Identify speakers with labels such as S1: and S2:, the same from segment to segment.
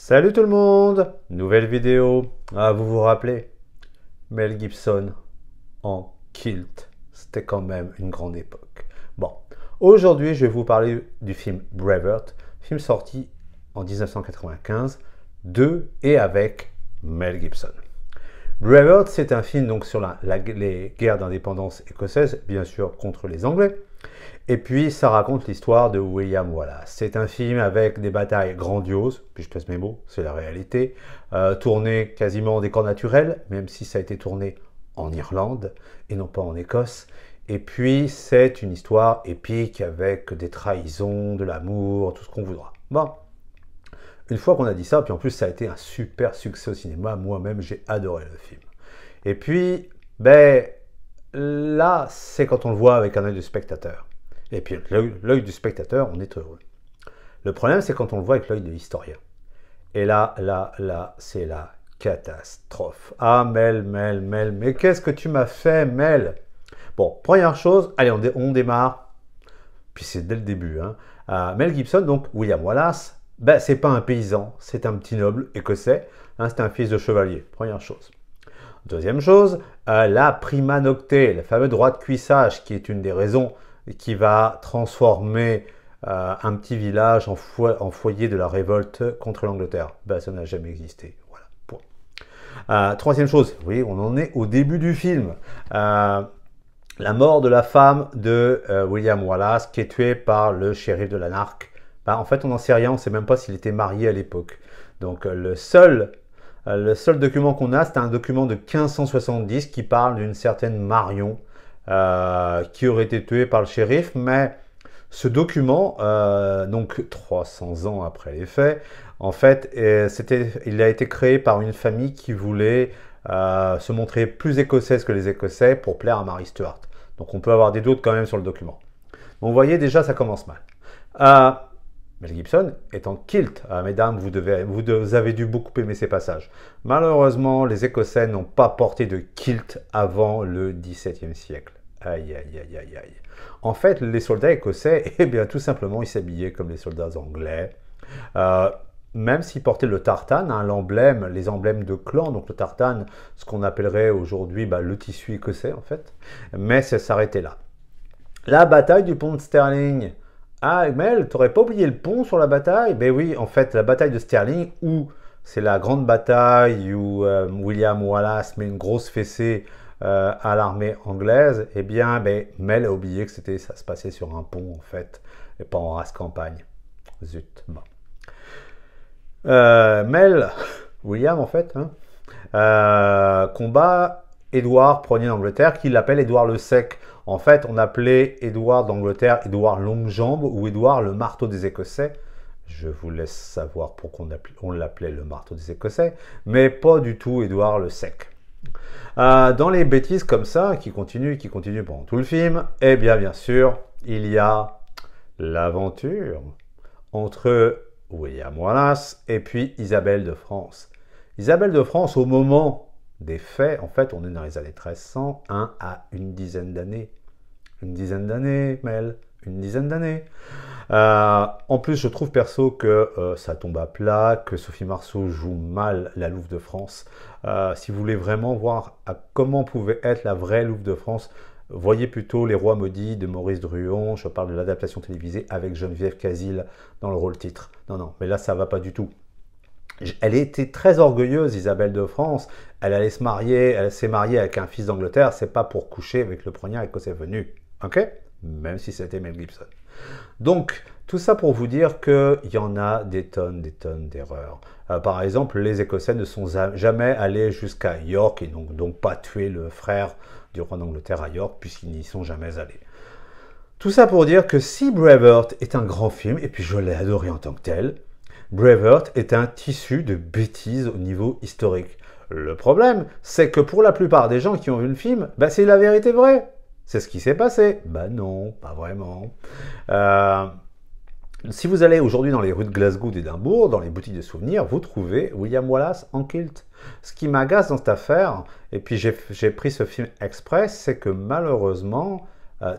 S1: Salut tout le monde! Nouvelle vidéo. Ah, vous vous rappelez? Mel Gibson en kilt. C'était quand même une grande époque. Bon, aujourd'hui je vais vous parler du film Braveheart, film sorti en 1995 de et avec Mel Gibson. Braveheart, c'est un film donc sur les guerres d'indépendance écossaises, bien sûr contre les Anglais. Et puis, ça raconte l'histoire de William Wallace. C'est un film avec des batailles grandioses, puis je pèse mes mots, c'est la réalité, tourné quasiment en décor naturel, même si ça a été tourné en Irlande et non pas en Écosse. Et puis, c'est une histoire épique avec des trahisons, de l'amour, tout ce qu'on voudra. Bon, une fois qu'on a dit ça, puis en plus, ça a été un super succès au cinéma. Moi-même, j'ai adoré le film. Et puis, ben, là, c'est quand on le voit avec un œil de spectateur. Et puis l'œil du spectateur, on est heureux. Le problème, c'est quand on le voit avec l'œil de l'historien. Et là, c'est la catastrophe. Ah, Mel, mais qu'est-ce que tu m'as fait, Mel? Bon, première chose, allez, on démarre. Puis c'est dès le début. Mel Gibson, donc William Wallace, ben, c'est pas un paysan, c'est un petit noble écossais. C'est un fils de chevalier, première chose. Deuxième chose, la prima nocte, le fameux droit de cuissage, qui est une des raisons qui va transformer un petit village en foyer de la révolte contre l'Angleterre. Ben, ça n'a jamais existé. Voilà. Point. Troisième chose, oui, on en est au début du film. La mort de la femme de William Wallace, qui est tuée par le shérif de Lanark. Ben, en fait, on n'en sait rien, on ne sait même pas s'il était marié à l'époque. Donc, le seul document qu'on a, c'est un document de 1570 qui parle d'une certaine Marion, qui aurait été tué par le shérif, mais ce document, donc 300 ans après les faits, en fait, il a été créé par une famille qui voulait se montrer plus écossaise que les Écossais pour plaire à Mary Stuart. Donc on peut avoir des doutes quand même sur le document. Donc vous voyez déjà, ça commence mal. Mel Gibson est en kilt. Mesdames, vous avez dû beaucoup aimer ces passages. Malheureusement, les Écossais n'ont pas porté de kilt avant le XVIIe siècle. Aïe, aïe, aïe, aïe, aïe. En fait, les soldats écossais, eh bien, tout simplement, ils s'habillaient comme les soldats anglais. Même s'ils portaient le tartane, les emblèmes de clan, donc le tartane, ce qu'on appellerait aujourd'hui le tissu écossais, en fait. Mais ça s'arrêtait là. La bataille du pont de Stirling. Ah, Mel, t'aurais pas oublié le pont sur la bataille? Ben oui, en fait, la bataille de Stirling, où c'est la grande bataille où William Wallace met une grosse fessée à l'armée anglaise, eh bien, ben, Mel a oublié que ça se passait sur un pont, en fait, et pas en race campagne. Zut, bon. William, en fait, combat Édouard Ier d'Angleterre, qui l'appelle Édouard le Sec. En fait, on appelait Édouard d'Angleterre Édouard Longue-Jambe ou Édouard le marteau des Écossais. Je vous laisse savoir pourquoi on l'appelait le marteau des Écossais, mais pas du tout Édouard le Sec. Dans les bêtises comme ça, qui continuent pendant tout le film, eh bien sûr, il y a l'aventure entre William Wallace et puis Isabelle de France. Isabelle de France, au moment des faits, en fait, on est dans les années 1301 à une dizaine d'années. Une dizaine d'années, Mel, une dizaine d'années. En plus, je trouve perso que ça tombe à plat, que Sophie Marceau joue mal la Louve de France. Si vous voulez vraiment voir comment pouvait être la vraie Louve de France, voyez plutôt Les Rois Maudits de Maurice Druon. Je parle de l'adaptation télévisée avec Geneviève Casil dans le rôle titre. Non, mais là, ça va pas du tout. Elle était très orgueilleuse, Isabelle de France. Elle s'est mariée avec un fils d'Angleterre. C'est pas pour coucher avec le premier écossais venu. Ok? Même si c'était Mel Gibson. Donc, tout ça pour vous dire qu'il y en a des tonnes d'erreurs. Par exemple, les Écossais ne sont jamais allés jusqu'à York et n'ont donc pas tué le frère du roi d'Angleterre à York puisqu'ils n'y sont jamais allés. Tout ça pour dire que si Braveheart est un grand film, et puis je l'ai adoré en tant que tel, Braveheart est un tissu de bêtises au niveau historique. Le problème, c'est que pour la plupart des gens qui ont vu le film, c'est la vérité vraie. C'est ce qui s'est passé. Non, pas vraiment. Si vous allez aujourd'hui dans les rues de Glasgow, d'Édimbourg, dans les boutiques de souvenirs, vous trouvez William Wallace en kilt. Ce qui m'agace dans cette affaire, et puis j'ai pris ce film express, c'est que malheureusement,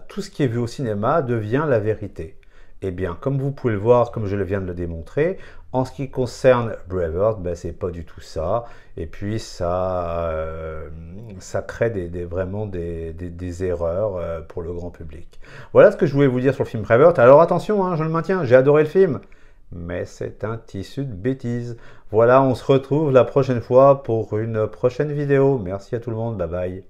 S1: tout ce qui est vu au cinéma devient la vérité. Eh bien, comme vous pouvez le voir, comme je viens de le démontrer, en ce qui concerne Braveheart, ben, c'est pas du tout ça. Et puis, ça crée vraiment des erreurs pour le grand public. Voilà ce que je voulais vous dire sur le film Braveheart. Alors attention, hein, je le maintiens, j'ai adoré le film, mais c'est un tissu de bêtises. Voilà, on se retrouve la prochaine fois pour une prochaine vidéo. Merci à tout le monde, bye bye.